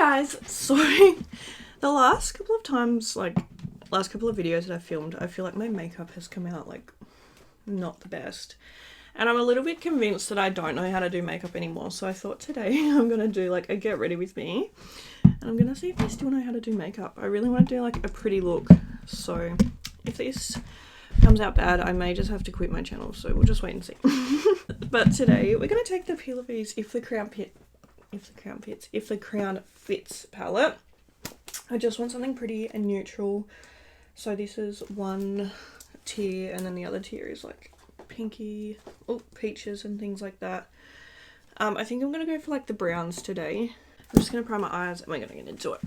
guys, so the last couple of times, last couple of videos that I filmed, I feel like my makeup has come out not the best, and I'm a little bit convinced that I don't know how to do makeup anymore. So I thought today I'm gonna do a get ready with me, and I'm gonna see if I still know how to do makeup. I really want to do a pretty look, so if this comes out bad, I may just have to quit my channel, so we'll just wait and see. But today we're gonna take the Peel of Ease If the Crown Fits palette. I just want something pretty and neutral. So this is one tier, and then the other tier is pinky, peaches and things like that. I think I'm gonna go for the browns today. I'm just gonna prime my eyes and we're gonna get into it.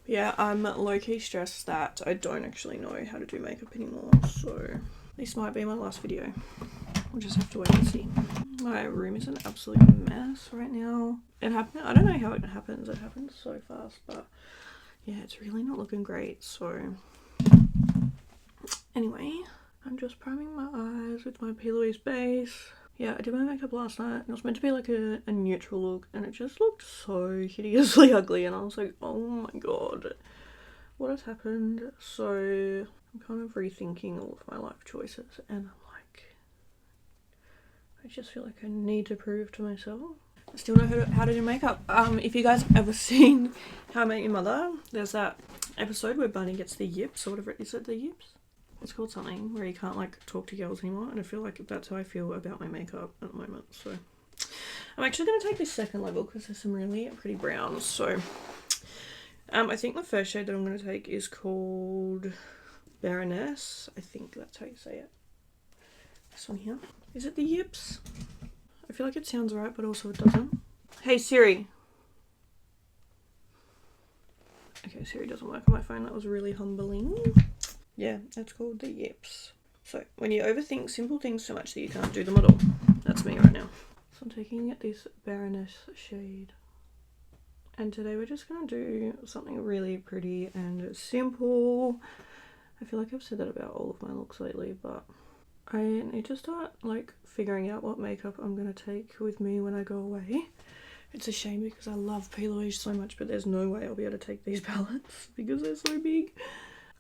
Yeah, I'm low-key stressed that I don't actually know how to do makeup anymore, so this might be my last video. We'll just have to wait and see. My room is an absolute mess right now. It happened. I don't know how it happens. It happens so fast, but yeah, it's really not looking great. So anyway, I'm just priming my eyes with my Peel of Ease base. Yeah, I did my makeup last night. It was meant to be a neutral look, and it just looked so hideously ugly, and I was like, oh my god, what has happened? So I'm kind of rethinking all of my life choices, and I just feel like I need to prove to myself I still know how to do makeup. If you guys have ever seen How I Met Your Mother, there's that episode where Barney gets the yips or whatever. Is it the yips? It's called something where he can't talk to girls anymore, and I feel like that's how I feel about my makeup at the moment. So I'm actually going to take this second level because there's some really pretty browns. So I think the first shade that I'm going to take is called Baroness. I think that's how you say it. This one here. Is it the yips? I feel like it sounds right, but also it doesn't. Hey Siri. Okay, Siri doesn't work on my phone. That was really humbling. Yeah, that's called the yips. So when you overthink simple things so much that you can't do them at all. That's me right now. So I'm taking this Baroness shade. And today we're just going to do something really pretty and simple. I feel like I've said that about all of my looks lately, but I need to start figuring out what makeup I'm going to take with me when I go away. It's a shame because I love Peel of Ease so much, but there's no way I'll be able to take these palettes because they're so big.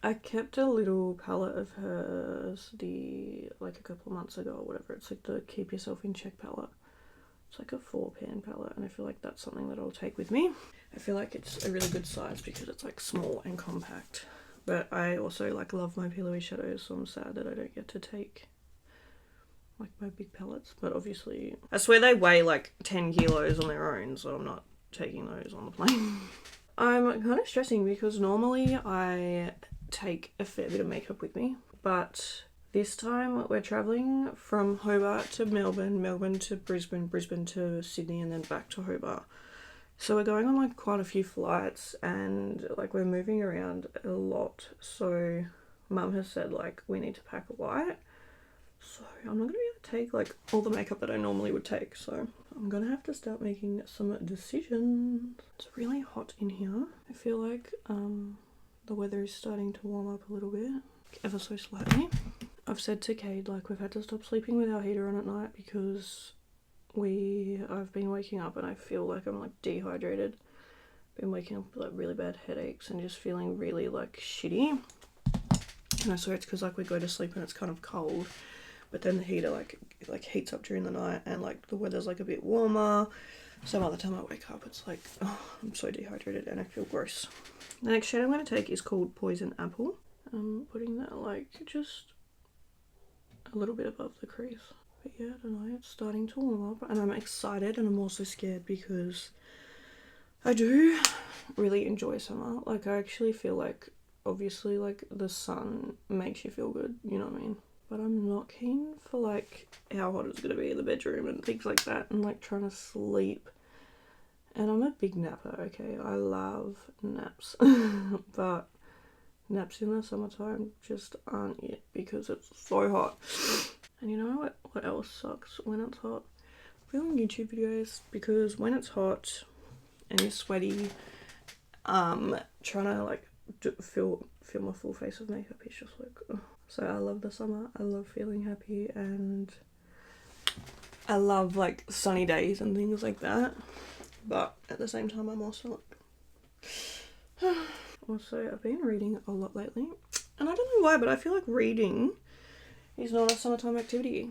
I kept a little palette of hers a couple of months ago or whatever. It's the Keep Yourself in Check palette. It's a 4-pan palette, and I feel like that's something that I'll take with me. I feel like it's a really good size because it's small and compact. But I also love my Peel of Ease shadows, so I'm sad that I don't get to take my big palettes. But obviously, I swear they weigh 10 kilos on their own, so I'm not taking those on the plane. I'm kind of stressing because normally I take a fair bit of makeup with me, but this time we're traveling from Hobart to Melbourne, Melbourne to Brisbane, Brisbane to Sydney, and then back to Hobart. So we're going on quite a few flights, and we're moving around a lot. So Mum has said we need to pack light. So I'm not gonna be able to take all the makeup that I normally would take. So I'm gonna have to start making some decisions. It's really hot in here. I feel like the weather is starting to warm up a little bit, ever so slightly. I've said to Cade we've had to stop sleeping with our heater on at night because I've been waking up and I feel like I'm dehydrated. Been waking up with really bad headaches and just feeling really shitty. And I swear it's because we go to sleep and it's kind of cold, but then the heater heats up during the night, and the weather's a bit warmer. So by the time I wake up, it's oh, I'm so dehydrated and I feel gross. The next shade I'm going to take is called Poison Apple. I'm putting that just a little bit above the crease. But yeah, I don't know, it's starting to warm up, and I'm excited, and I'm also scared because I do really enjoy summer. I actually feel obviously the sun makes you feel good, you know what I mean? But I'm not keen for how hot it's going to be in the bedroom and things like that, and trying to sleep. And I'm a big napper, okay? I love naps. But naps in the summertime just aren't it because it's so hot. And you know what else sucks when it's hot? Filming YouTube videos, because when it's hot and you're sweaty, trying to film a full face of makeup is just ugh. So I love the summer, I love feeling happy, and I love sunny days and things like that. But at the same time, I'm also Also, I've been reading a lot lately, and I don't know why, but I feel like reading is not a summertime activity.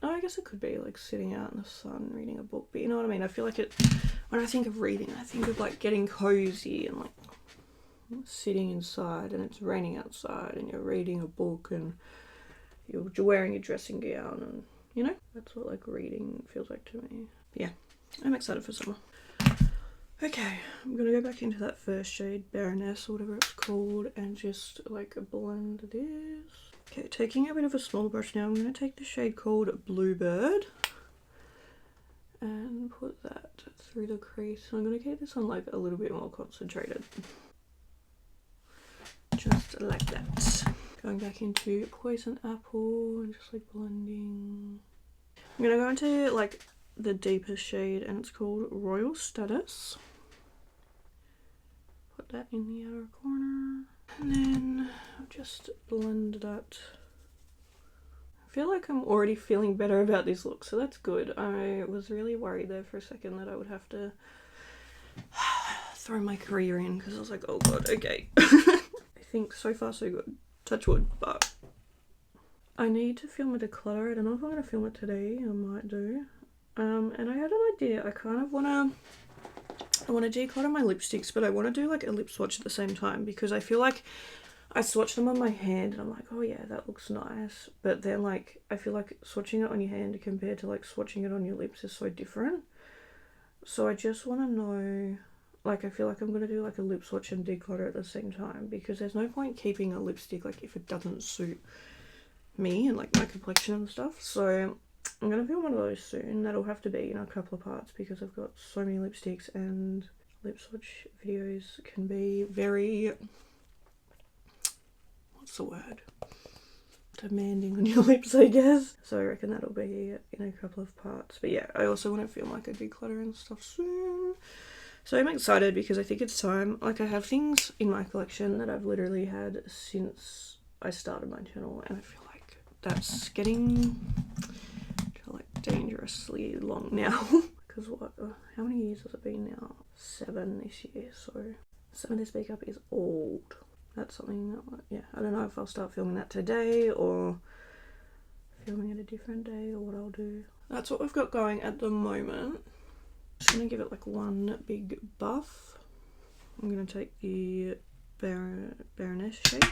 Oh, I guess it could be like sitting out in the sun reading a book, but you know what I mean? I feel like it, when I think of reading, I think of like getting cozy and like sitting inside and it's raining outside and you're reading a book and you're wearing a dressing gown, and you know, that's what like reading feels like to me. But yeah, I'm excited for summer. Okay, I'm gonna go back into that first shade, Baroness or whatever it's called, and just like blend this. Okay, taking a bit of a smaller brush now, I'm gonna take the shade called Bluebird and put that through the crease. I'm gonna keep this on like a little bit more concentrated. Just like that. Going back into Poison Apple and just like blending. I'm gonna go into like the deepest shade and it's called Royal Status. Put that in the outer corner. And then I'll just blend that. I feel like I'm already feeling better about this look, so that's good. I was really worried there for a second that I would have to throw my career in because I was like, oh god, okay. I think so far so good. Touch wood, but I need to film a declutter. I don't know if I'm going to film it today. I might do. And I had an idea. I kind of want to declutter my lipsticks, but I want to do like a lip swatch at the same time because I feel like I swatch them on my hand and I'm like, oh yeah, that looks nice. But then like, I feel like swatching it on your hand compared to like swatching it on your lips is so different. So I just want to know, like, I feel like I'm going to do like a lip swatch and declutter at the same time because there's no point keeping a lipstick like if it doesn't suit me and like my complexion and stuff. So I'm going to film one of those soon. That'll have to be in a couple of parts because I've got so many lipsticks and lip swatch videos can be very, what's the word? Demanding on your lips, I guess. So I reckon that'll be in a couple of parts. But yeah, I also want to film like a declutter and stuff soon. So I'm excited because I think it's time. Like I have things in my collection that I've literally had since I started my channel and I feel like that's getting like dangerously long now. Because what, how many years has it been now? 7 this year, so 7 this makeup is old. That's something that, yeah, I don't know if I'll start filming that today or filming it a different day or what I'll do. That's what we've got going at the moment. Just gonna give it like one big buff. I'm gonna take the Baroness shade.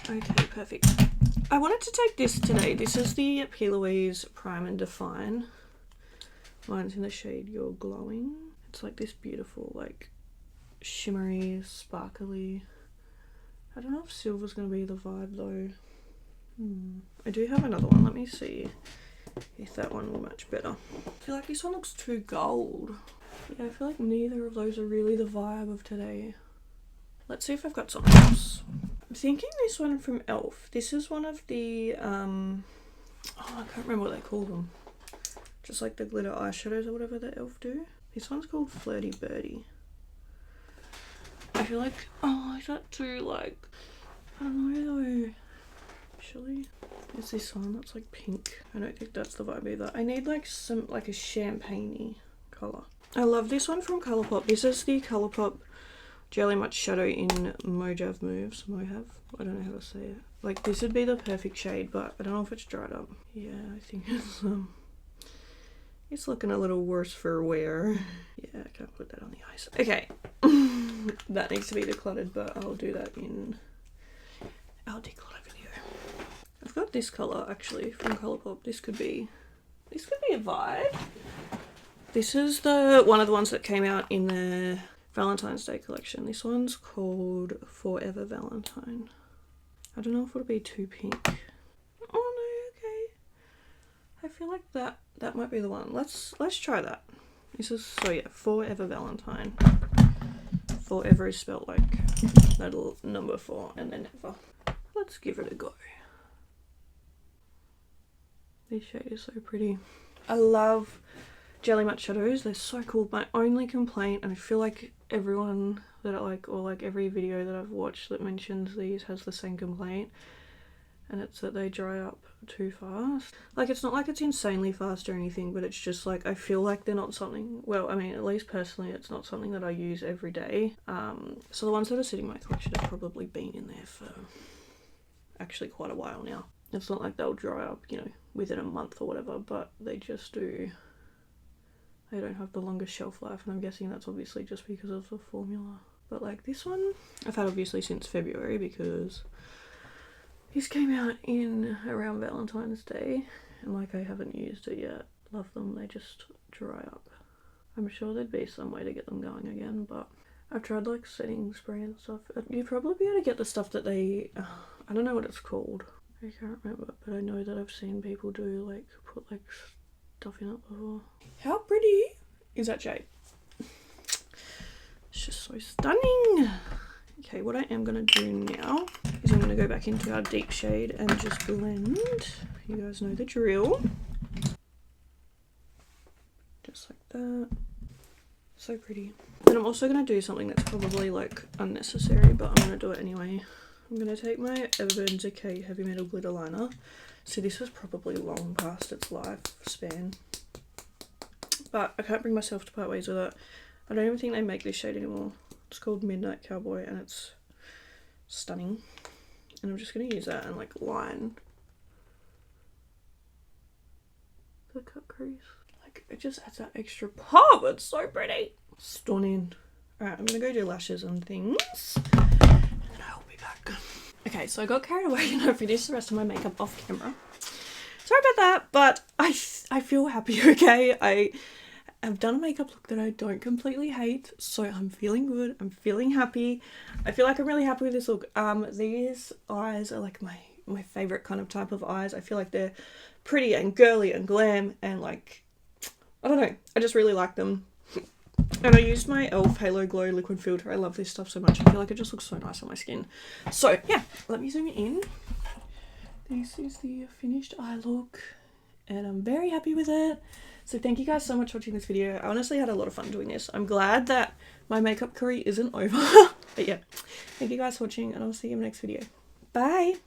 Okay, perfect. I wanted to take this today. This is the P. Louise Prime and Define. Mine's in the shade You're Glowing. It's like this beautiful, like shimmery, sparkly. I don't know if silver's gonna be the vibe though. I do have another one. Let me see if that one will match better. I feel like this one looks too gold. Yeah, I feel like neither of those are really the vibe of today. Let's see if I've got something else. I'm thinking this one from e.l.f. This is one of the, oh, I can't remember what they call them. Just like the glitter eyeshadows or whatever that e.l.f. do. This one's called Flirty Birdie. I feel like, oh, is that too like, I don't know though. Actually, there's this one that's like pink. I don't think that's the vibe either. I need like some, like a champagne-y colour. I love this one from Colourpop. This is the Colourpop Jelly Much Shadow in Mojave Moves. Mojave? I don't know how to say it. Like this would be the perfect shade, but I don't know if it's dried up. Yeah, I think it's looking a little worse for wear. Yeah, I can't put that on the eyes. Okay. That needs to be decluttered, but I'll do that in our declutter video. I've got this colour actually from Colourpop. This could be a vibe. This is the one of the ones that came out in the Valentine's Day collection. This one's called Forever Valentine. I don't know if it'll be too pink. Oh no, okay. I feel like that might be the one. Let's try that. This is, so yeah, Forever Valentine. Forever is spelled like that little number 4 and then ever. Let's give it a go. This shade is so pretty. I love Jelly Matte shadows. They're so cool. My only complaint, and I feel like everyone that I like, or like every video that I've watched that mentions these has the same complaint, and it's that they dry up too fast. Like, it's not like it's insanely fast or anything, but it's just like I feel like they're not something, well, I mean, at least personally it's not something that I use every day. So the ones that are sitting in my collection have probably been in there for actually quite a while now. It's not like they'll dry up, you know, within a month or whatever, but they just do, they don't have the longest shelf life, and I'm guessing that's obviously just because of the formula. But like this one I've had obviously since February, because this came out in around Valentine's Day, and like I haven't used it yet. Love them, they just dry up. I'm sure there'd be some way to get them going again, but I've tried like setting spray and stuff. You'd probably be able to get the stuff that they, I don't know what it's called. I can't remember, but I know that I've seen people do like put like stuff in it before. How pretty is that shade? It's just so stunning. Okay, what I am going to do now is I'm going to go back into our deep shade and just blend. You guys know the drill. Just like that. So pretty. Then I'm also going to do something that's probably like unnecessary, but I'm going to do it anyway. I'm going to take my Everburn Decay Heavy Metal Glitter Liner. So this was probably long past its lifespan, but I can't bring myself to part ways with it. I don't even think they make this shade anymore. It's called Midnight Cowboy and it's stunning. And I'm just going to use that and like line the cut crease. Like, it just adds that extra pop. It's so pretty. Stunning. Alright, I'm going to go do lashes and things, and then I'll be back. Okay, so I got carried away and I finished the rest of my makeup off camera. Sorry about that, but I feel happy, okay? I've done a makeup look that I don't completely hate, so I'm feeling good. I'm feeling happy. I feel like I'm really happy with this look. These eyes are like my favourite kind of type of eyes. I feel like they're pretty and girly and glam and like, I don't know, I just really like them. And I used my e.l.f. Halo Glow liquid filter. I love this stuff so much. I feel like it just looks so nice on my skin. So yeah, let me zoom in. This is the finished eye look and I'm very happy with it. So thank you guys so much for watching this video. I honestly had a lot of fun doing this. I'm glad that my makeup career isn't over. But yeah, thank you guys for watching and I'll see you in the next video. Bye!